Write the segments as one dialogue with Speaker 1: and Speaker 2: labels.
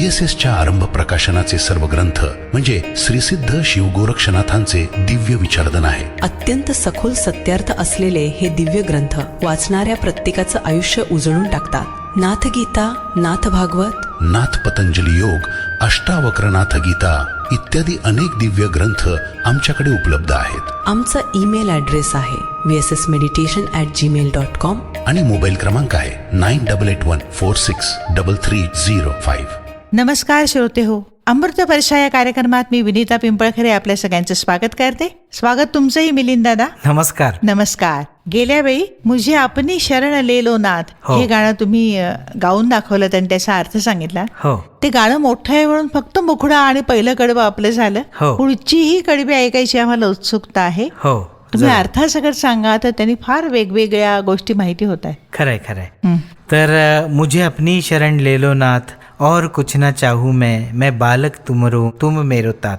Speaker 1: GSSच्या आरंभ प्रकाशनाचे सर्व ग्रंथ म्हणजे श्रीसिद्ध शिवगोरक्षनाथांचे दिव्य विचारधन आहे.
Speaker 2: अत्यंत सखोल सत्यार्थ असलेले हे दिव्य ग्रंथ वाचणाऱ्या प्रत्येकाचं आयुष्य उजळून टाकतात. नाथ गीता, नाथ भागवत,
Speaker 1: नाथ पतंजली योग, अष्टावक्रनाथ गीता इत्यादी अनेक दिव्य ग्रंथ आमच्याकडे उपलब्ध आहेत.
Speaker 2: आमचा ईमेल ॲड्रेस आहे vssmeditation@gmail.com
Speaker 1: आणि मोबाईल क्रमांक आहे 9881463305.
Speaker 3: नमस्कार श्रोते हो, अमृत वर्षा या कार्यक्रमात मी विनीता पिंपळखरे आपल्या सगळ्यांचं स्वागत करते. स्वागत तुमचंही मिलिंद दादा.
Speaker 4: नमस्कार.
Speaker 3: नमस्कार. गेल्या वेळी मुझे अपनी शरण ले लो नाथ हे गाणं तुम्ही गाऊन दाखवलं आणि त्याचा अर्थ सांगितला.
Speaker 4: हो,
Speaker 3: ते गाणं मोठं आहे म्हणून फक्त मुखडा आणि पहिलं कडवं आपलं झालं.
Speaker 4: हो.
Speaker 3: पुढचीही कडवी ऐकायची आम्हाला उत्सुकता आहे.
Speaker 4: हो,
Speaker 3: तुम्ही अर्थासकट सांगा, तर त्यांनी फार वेगवेगळ्या गोष्टी माहिती होत आहेत.
Speaker 4: खरंय खरंय. तर मुझे अपनी शरण ले लो नाथ और कुछ ना चाहू मैं बालक तुमरो तुम मेरो तात.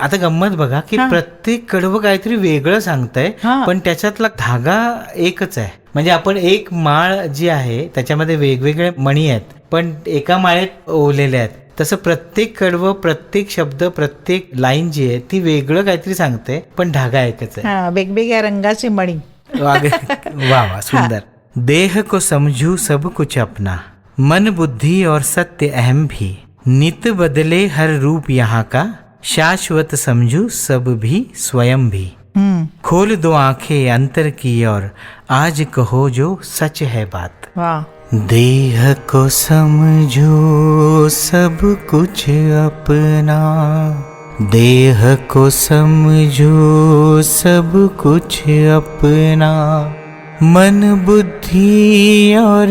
Speaker 4: आता गंमत बघा की प्रत्येक कडवं काहीतरी वेगळं सांगतंय, पण त्याच्यातला धागा एकच आहे. म्हणजे आपण एक माळ जी आहे त्याच्यामध्ये वेगवेगळे मणी आहेत, पण एका माळेत ओवलेले आहेत. तसं प्रत्येक कडवं, प्रत्येक शब्द, प्रत्येक लाईन जी आहे ती वेगळं काहीतरी सांगते, पण धागा एकच आहे.
Speaker 3: वेगवेगळ्या रंगाचे मणी.
Speaker 4: वा वा, सुंदर. देह को समझू सब कुछ अपना, मन बुद्धि और सत्य अहम भी, नित बदले हर रूप यहाँ का, शाश्वत समझू सब भी स्वयं भी. खोल दो आंखें अंतर की और आज कहो जो सच है बात.
Speaker 3: वा.
Speaker 4: देह को समझो सब कुछ अपना, देह को समझो सब कुछ अपना, मन बुद्धि और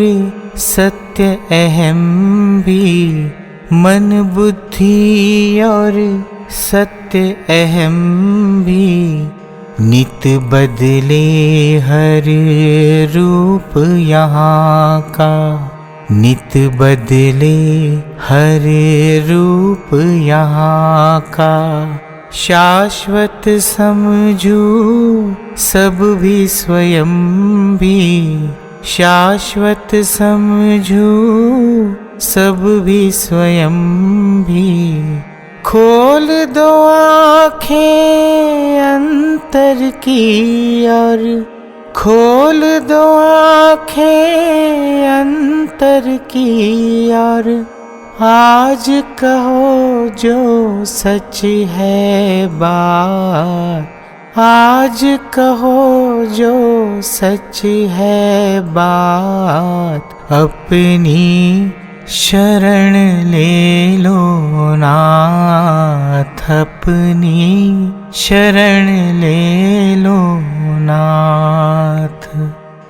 Speaker 4: सत्य अहम भी, मन बुद्धि और सत्य अहम भी, नित बदले हर रूप यहाँ का, नित बदले हर रूप यहाँ का, शाश्वत समझू सब भी स्वयं भी, शाश्वत समझू सब भी स्वयं भी. खोल दो आँखें अंतर की और, खोल दो आँखें अंतर की और, आज कहो जो सच है बात, आज कहो जो सच है बात, अपनी शरण ले लो नाथ, अपनी शरण ले लो नाथ.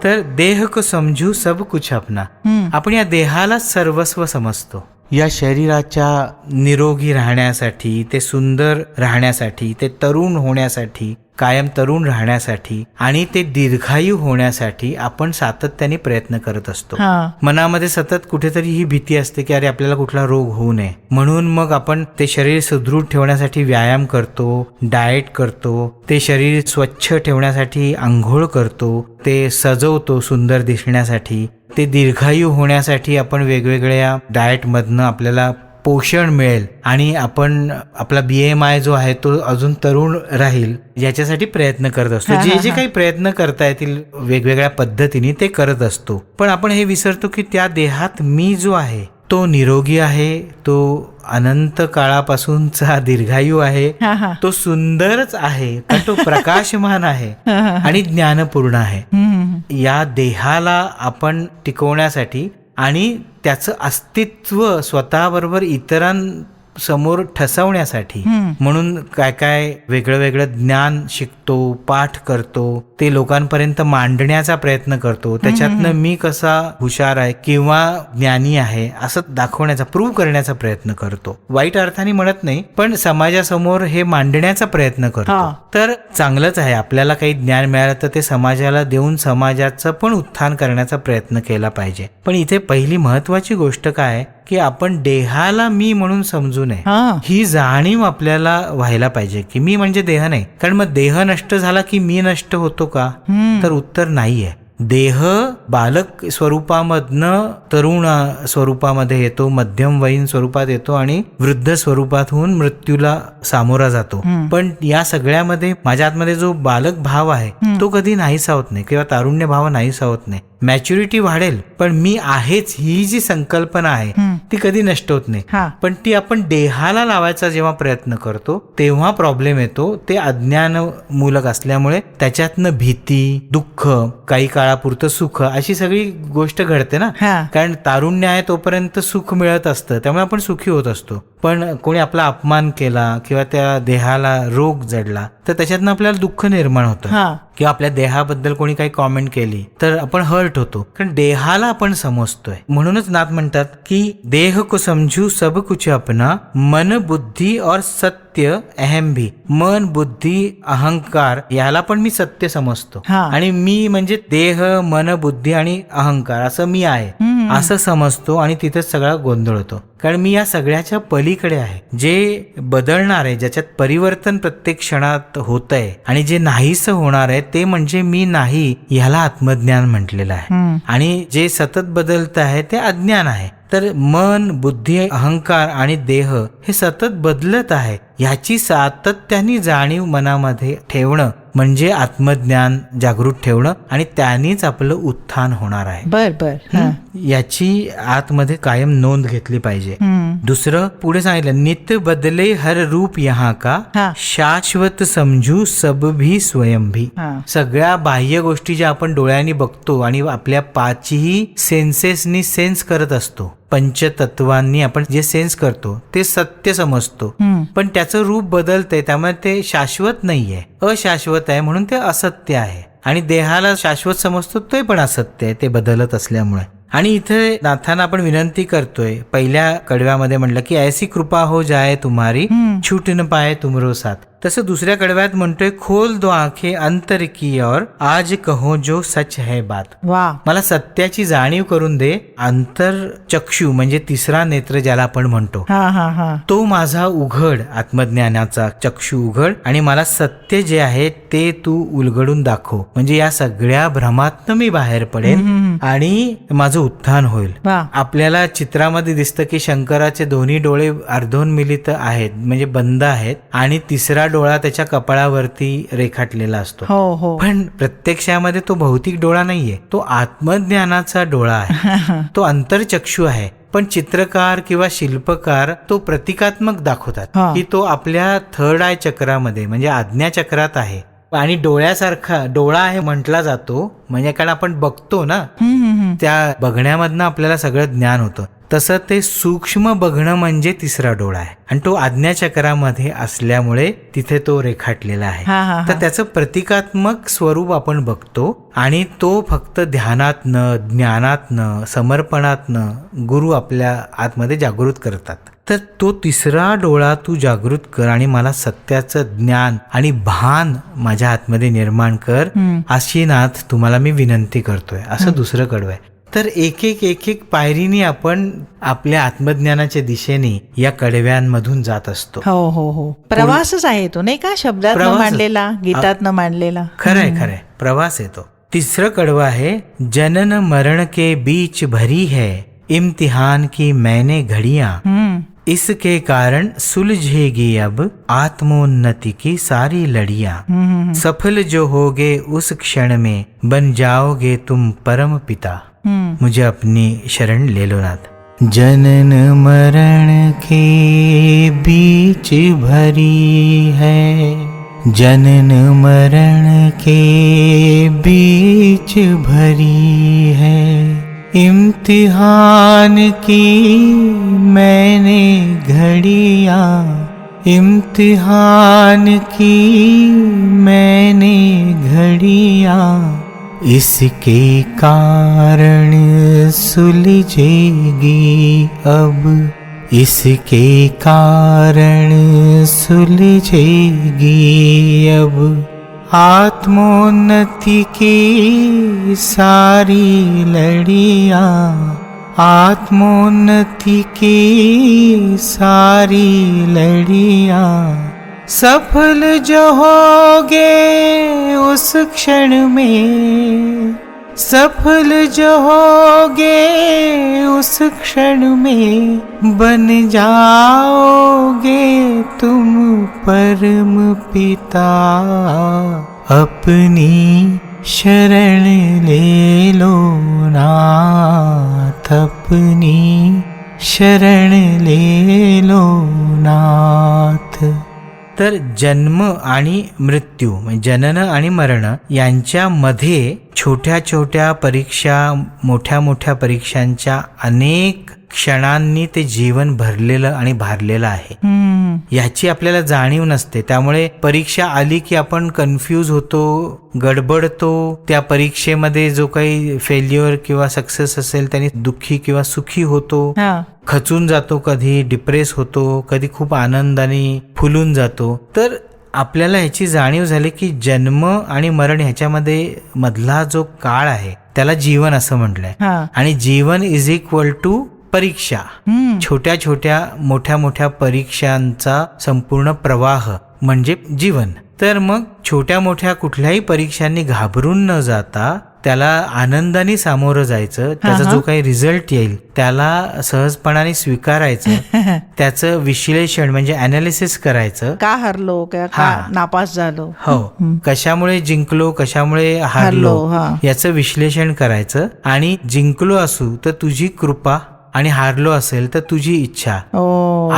Speaker 4: तर देह को समजू सब कुछ अपना. आपण या देहाला सर्वस्व समजतो. या शरीराच्या निरोगी राहण्यासाठी, ते सुंदर राहण्यासाठी, ते तरुण होण्यासाठी, कायम तरुण राहण्यासाठी आणि ते दीर्घायू होण्यासाठी आपण सातत्याने प्रयत्न करत असतो. मनामध्ये सतत कुठेतरी ही भीती असते की अरे आपल्याला कुठला रोग होऊ नये, म्हणून मग आपण ते शरीर सुदृढ ठेवण्यासाठी व्यायाम करतो, डाएट करतो, ते शरीर स्वच्छ ठेवण्यासाठी आंघोळ करतो, ते सजवतो सुंदर दिसण्यासाठी, ते दीर्घायू होण्यासाठी आपण वेगवेगळ्या डाएटमधनं आपल्याला पोषण मिळेल आणि आपण आपला BMI जो आहे तो अजून तरुण राहील याच्यासाठी प्रयत्न करत असतो. जे जे काही प्रयत्न करता येतील वेगवेगळ्या पद्धतीने ते करत असतो. पण आपण हे विसरतो की त्या देहात मी जो आहे तो निरोगी आहे, तो अनंत काळापासूनचा दीर्घायू आहे, तो सुंदरच आहे, तो प्रकाशमान आहे आणि ज्ञानपूर्ण आहे. या देहाला आपण टिकवण्यासाठी आणि त्याचं अस्तित्व स्वतःबरोबर इतरांसमोर ठसवण्यासाठी म्हणून काय काय वेगळं वेगळं ज्ञान शिकतो, पाठ करतो, ते लोकांपर्यंत मांडण्याचा प्रयत्न करतो. त्याच्यातनं मी कसा हुशार आहे किंवा ज्ञानी आहे असं दाखवण्याचा, प्रूव्ह करण्याचा प्रयत्न करतो. वाईट अर्थाने म्हणत नाही, पण समाजासमोर हे मांडण्याचा प्रयत्न करतो. तर चांगलंच आहे. आपल्याला काही ज्ञान मिळालं तर ते समाजाला देऊन समाजाचं पण उत्थान करण्याचा प्रयत्न केला पाहिजे. पण इथे पहिली महत्वाची गोष्ट काय की आपण देहाला मी म्हणून समजू नये, ही जाणीव आपल्याला व्हायला पाहिजे की मी म्हणजे देह नाही. कारण मग देह नष्ट झाला की मी नष्ट होतो का? तर उत्तर नाहीये. देह बालक स्वरूपामधनं तरुण स्वरूपामध्ये येतो, मध्यमवयीन स्वरूपात येतो आणि वृद्ध स्वरूपात होऊन मृत्यूला सामोरा जातो. पण या सगळ्यामध्ये माझ्या आतमध्ये जो बालक भाव आहे तो कधी नाहीसा होत नाही किंवा तारुण्य भाव नाहीसा होत नाही. मॅच्युरिटी वाढेल पण मी आहेच ही जी संकल्पना आहे ती कधी नष्ट होत नाही. पण ती आपण देहाला लावायचा जेव्हा प्रयत्न करतो तेव्हा प्रॉब्लेम येतो. ते अज्ञानमूलक असल्यामुळे त्याच्यातनं भीती, दुःख, काही काळापुरतं सुख अशी सगळी गोष्ट घडते ना. कारण तारुण्य आहे तोपर्यंत सुख मिळत असतं, त्यामुळे आपण सुखी होत असतो. पण कोणी आपला अपमान केला किंवा त्या देहाला रोग जडला तर त्याच्यातनं आपल्याला दुःख निर्माण होतं. किंवा आपल्या देहाबद्दल कोणी काही कॉमेंट केली तर आपण हर्ट होतो, कारण देहाला आपण समजतोय. म्हणूनच नाथ म्हणतात की देह को समझू सब कुछ अपना, मन बुद्धी और सत्य अहम भी. मन, बुद्धी, अहंकार याला पण मी सत्य समजतो. आणि मी म्हणजे देह, मन, बुद्धी आणि अहंकार असं मी आहे असं समजतो. आणि तिथेच सगळा गोंधळ होतो, कारण मी या सगळ्याच्या पलीकडे आहे. जे बदलणार आहे, ज्याच्यात परिवर्तन प्रत्येक क्षणात होत आहे आणि जे नाहीसं होणार आहे ते म्हणजे मी नाही, ह्याला आत्मज्ञान म्हटलेलं आहे. आणि जे सतत बदलत आहे ते अज्ञान आहे. तर मन, बुद्धी, अहंकार आणि देह हे सतत बदलत आहे ह्याची सातत्याने जाणीव मनामध्ये ठेवणं म्हणजे आत्मज्ञान जागृत ठेवणं, आणि त्यानेच आपलं उत्थान होणार आहे.
Speaker 3: बर
Speaker 4: याची आतमध्ये कायम नोंद घेतली पाहिजे. दुसरं पुढे सांगितलं, नित्य बदले हर रूप यहाँ का, शाश्वत समजू सब भी स्वयं भी. सगळ्या बाह्य गोष्टी ज्या आपण डोळ्यांनी बघतो आणि आपल्या पाचही सेन्सेसनी सेन्स करत असतो, पंचतत्वांनी आपण जे सेन्स करतो ते सत्य समजतो, पण त्याचं रूप बदलतंय, त्यामुळे ते शाश्वत नाहीये, अशाश्वत आहे, म्हणून ते असत्य आहे. आणि देहाला शाश्वत समजतो ते पण असत्य आहे, ते बदलत असल्यामुळे. आणि इथे नाथांना आपण विनंती करतोय, पहिल्या कडव्यामध्ये म्हणलं की ऐसी कृपा हो जाए तुम्हारी, छूट न पाए तुमरो साथ. तसं दुसऱ्या कडव्यात म्हणतोय, खोल दो आंखें अंतर की और आज कहो जो सच है बात. मला सत्याची जाणीव करून दे. अंतर चक्षु म्हणजे तिसरा नेत्र ज्याला आपण म्हणतो, तो माझा उघड, आत्मज्ञानाचा चक्षु उघड, आणि मला सत्य जे आहे ते तू उलगडून दाखव. म्हणजे या सगळ्या भ्रमातनं मी बाहेर पडेन आणि माझं उत्थान होईल. आपल्याला चित्रामध्ये दिसतं की शंकराचे दोन्ही डोळे अर्धोन्मिलित आहेत, म्हणजे बंद आहेत, आणि तिसरा डोळा त्याच्या कपाळावरती रेखाटलेला असतो. पण प्रत्यक्षामध्ये तो भौतिक डोळा नाहीये, तो आत्मज्ञानाचा डोळा आहे, तो अंतरचक्षु आहे. पण चित्रकार किंवा शिल्पकार तो प्रतिकात्मक दाखवतात की तो आपल्या थर्ड आय चक्रामध्ये म्हणजे आज्ञा चक्रात आहे. आणि डोळ्यासारखा डोळा आहे म्हटला जातो, म्हणजे कारण आपण बघतो ना, त्या बघण्यामधनं आपल्याला सगळं ज्ञान होतं. तसं ते सूक्ष्म बघणं म्हणजे तिसरा डोळा आहे, आणि तो आज्ञाचक्रामध्ये असल्यामुळे तिथे तो रेखाटलेला आहे. तर त्याचं प्रतिकात्मक स्वरूप आपण बघतो, आणि तो फक्त ध्यानातनं, ज्ञानातनं, समर्पणातनं गुरु आपल्या आतमध्ये जागृत करतात. तर तो तिसरा डोळा तू जागृत कर आणि मला सत्याचं ज्ञान आणि भान माझ्या आतमध्ये निर्माण कर, अशी नाथ तुम्हाला मी विनंती करतोय, असं दुसरं कडवं आहे. तर एक एक पायरीने आपण आपल्या आत्मज्ञानाच्या दिशेने या कडव्यांमधून जात असतो.
Speaker 3: हो, प्रवासच आहे तो, नाही का, शब्दात मांडलेला, गीतात मांडलेला.
Speaker 4: खरंय, प्रवास आहे तो. तिसरं कडवं आहे, जनन मरण के बीच भरी है इम्तिहान की मैंने घड़ियां, इसके कारण सुलझेगी अब आत्मोन्नति की सारी लड़ियां, सफल जो होगे उस क्षण में बन जाओगे तुम परम पिता. मुझे अपनी शरण ले लो नाथ. जनन मरण के बीच भरी है, जनन मरण के बीच भरी है, इम्तिहान की मैंने घड़ियां, इम्तिहान की मैंने घड़ियां, इसके कारण सुलझेगी अब, इसके कारण सुलझेगी अब, आत्मोन्नति की सारी लड़ियां, आत्मोन्नति की सारी लड़ियां, सफल जो होगे उस क्षण में सफल जो होगे उस क्षण में बन जाओगे तुम परम पिता। अपनी शरण ले लो नाथ, अपनी शरण ले लो नाथ. तर जन्म आणि मृत्यू म्हणजे जनन आणि मरण यांच्यामध्ये छोट्या छोट्या परीक्षा, मोठ्या मोठ्या परीक्षांच्या अनेक क्षणांनी ते जीवन भरलेलं आणि भारलेलं आहे. याची आपल्याला जाणीव नसते. त्यामुळे परीक्षा आली की आपण कन्फ्यूज होतो, गडबडतो. त्या परीक्षेमध्ये जो काही फेल्युअर किंवा सक्सेस असेल त्याने दुःखी किंवा सुखी होतो, खचून जातो, कधी डिप्रेस होतो, कधी खूप आनंदाने फुलून जातो. तर आपल्याला ह्याची जाणीव झाली की जन्म आणि मरण ह्याच्यामध्ये मधला जो काळ आहे त्याला जीवन असं म्हटलंय. आणि जीवन इज इक्वल टू परीक्षा. छोट्या छोट्या मोठ्या मोठ्या परीक्षांचा संपूर्ण प्रवाह म्हणजे जीवन. तर मग छोट्या मोठ्या कुठल्याही परीक्षांनी घाबरून न जाता त्याला आनंदाने सामोरं जायचं. त्याचा जो काही रिझल्ट येईल त्याला सहजपणाने स्वीकारायचं. त्याचं विश्लेषण म्हणजे अनालिसिस करायचं.
Speaker 3: का हरलो, का नापास झालो,
Speaker 4: हो, कशामुळे जिंकलो, कशामुळे हारलो, याचं विश्लेषण करायचं. आणि जिंकलो असू तर तुझी कृपा आणि हारलो असेल तर तुझी इच्छा,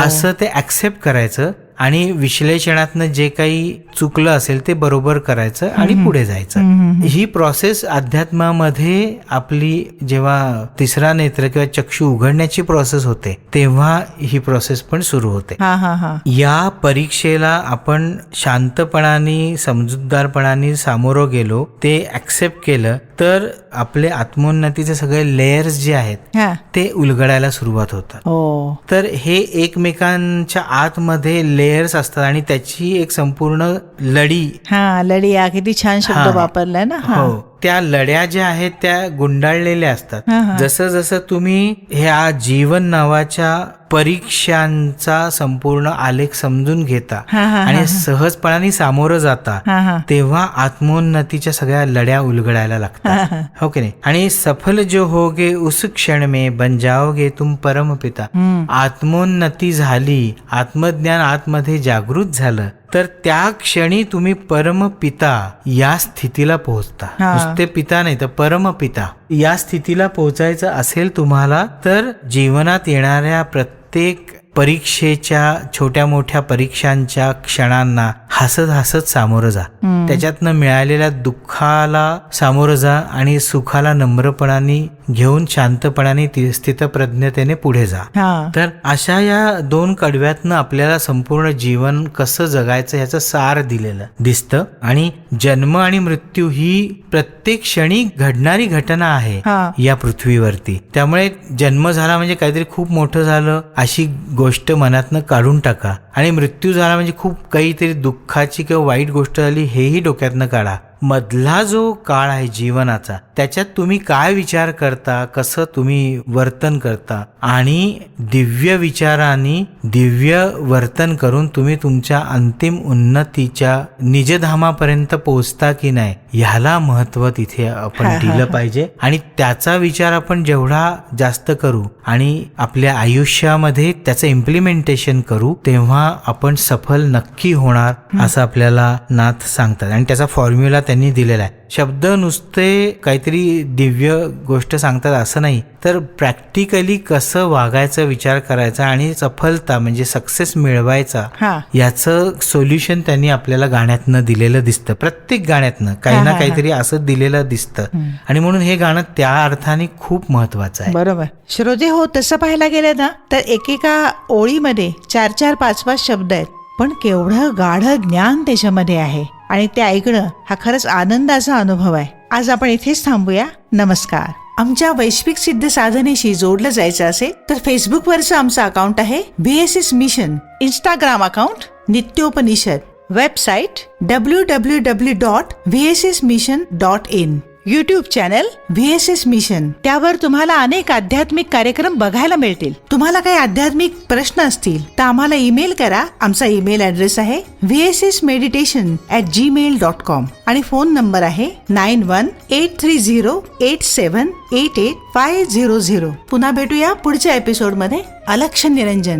Speaker 4: असं ते ऍक्सेप्ट करायचं. आणि विश्लेषणातनं जे काही चुकलं असेल ते बरोबर करायचं आणि पुढे जायचं. ही प्रोसेस अध्यात्मामध्ये आपली जेव्हा तिसरा नेत्र किंवा चक्षु उघडण्याची प्रोसेस होते तेव्हा ही प्रोसेस पण सुरू होते. या परीक्षेला आपण शांतपणाने, समजूतदारपणाने सामोरं गेलो, ते ऍक्सेप्ट केलं तर आपले आत्मोन्नतीचे सगळे लेयर्स जे आहेत ते उलगडायला सुरुवात होतात. तर हे एकमेकांच्या आतमध्ये लेयर्स असतात आणि त्याची एक संपूर्ण लढी.
Speaker 3: लढी, किती छान शब्द वापरलाय ना.
Speaker 4: हो, त्या लढ्या ज्या आहेत त्या गुंडाळलेल्या असतात. जसं जसं तुम्ही ह्या जीवन नावाच्या परीक्षांचा संपूर्ण आलेख समजून घेता आणि सहजपणाने सामोरं जाता तेव्हा आत्मोन्नतीच्या सगळ्या लढ्या उलगडायला लागतात. हो की नाही. आणि सफल जो होगे उस क्षण में बन जाओगे तुम परम पिता. आत्मोन्नती झाली, आत्मज्ञान आतमध्ये जागृत झालं तर त्या क्षणी तुम्ही परमपिता या स्थितीला पोहोचता. नुसते पिता नाही तर परमपिता या स्थितीला पोहोचायचं असेल तुम्हाला तर जीवनात येणाऱ्या प्रत्येक परीक्षेच्या, छोट्या मोठ्या परीक्षांच्या क्षणांना हसत हसत सामोरं जा. त्याच्यातनं मिळालेल्या दुःखाला सामोरं जा आणि सुखाला नम्रपणाने घेऊन शांतपणाने स्थितप्रज्ञतेने पुढे जा. तर अशा या दोन कडव्यातनं आपल्याला संपूर्ण जीवन कसं जगायचं ह्याचं सार दिलेलं दिसतं. आणि जन्म आणि मृत्यू ही प्रत्येक क्षणी घडणारी घटना आहे या पृथ्वीवरती. त्यामुळे जन्म झाला म्हणजे काहीतरी खूप मोठं झालं अशी गोष्ट मनातनं काढून टाका. आणि मृत्यू झाला म्हणजे खूप काहीतरी दुःखाची किंवा वाईट गोष्ट झाली हेही डोक्यातनं काढा. मधला जो काळ आहे जीवनाचा त्याच्यात तुम्ही काय विचार करता, कसं तुम्ही वर्तन करता आणि दिव्य विचारांनी दिव्य वर्तन करून तुम्ही तुमच्या अंतिम उन्नतीच्या निजधामापर्यंत पोहोचता की नाही ह्याला महत्व तिथे आपण दिलं पाहिजे. आणि त्याचा विचार आपण जेवढा जास्त करू आणि आपल्या आयुष्यामध्ये त्याचं इम्प्लिमेंटेशन करू तेव्हा आपण सफल नक्की होणार असं आपल्याला नाथ सांगतात. आणि त्याचा फॉर्म्युला त्यांनी दिलेला आहे. शब्द नुसते काहीतरी दिव्य गोष्ट सांगतात असं नाही, तर प्रॅक्टिकली कसं वागायचं, विचार करायचा आणि सफलता म्हणजे सक्सेस मिळवायचा याचं सोल्युशन त्यांनी आपल्याला गाण्यातनं दिलेलं दिसतं. प्रत्येक गाण्यातनं काही ना काहीतरी असं दिलेलं दिसतं. आणि म्हणून हे गाणं त्या अर्थाने खूप महत्वाचं आहे.
Speaker 3: बरोबर श्रोते हो. तसं पाहायला गेलं ना तर एकेका ओळीमध्ये 4-4, 5-5 शब्द आहेत, पण केवढं गाढ ज्ञान त्याच्यामध्ये आहे आणि ते ऐकणं हा खरंच आनंदाचा अनुभव आहे. आज आपण इथेच थांबूया. नमस्कार. आमच्या वैश्विक सिद्ध साधनेशी जोडलं जायचं असेल तर फेसबुकवरचं आमचं अकाउंट आहे VSS mission, Instagram account Nityopanishad, website www.vssmission.in. YouTube channel VSS mission, त्यावर तुम्हाला अनेक आध्यात्मिक कार्यक्रम बघायला मिळतील. तुम्हाला काही आध्यात्मिक प्रश्न असतील तर आम्हाला ईमेल करा. आमचा ईमेल ऍड्रेस आहे vssmeditation@gmail.com आणि फोन नंबर आहे 918308788500. पुन्हा भेटूया पुढच्या एपिसोड मध्ये. अलक्ष निरंजन.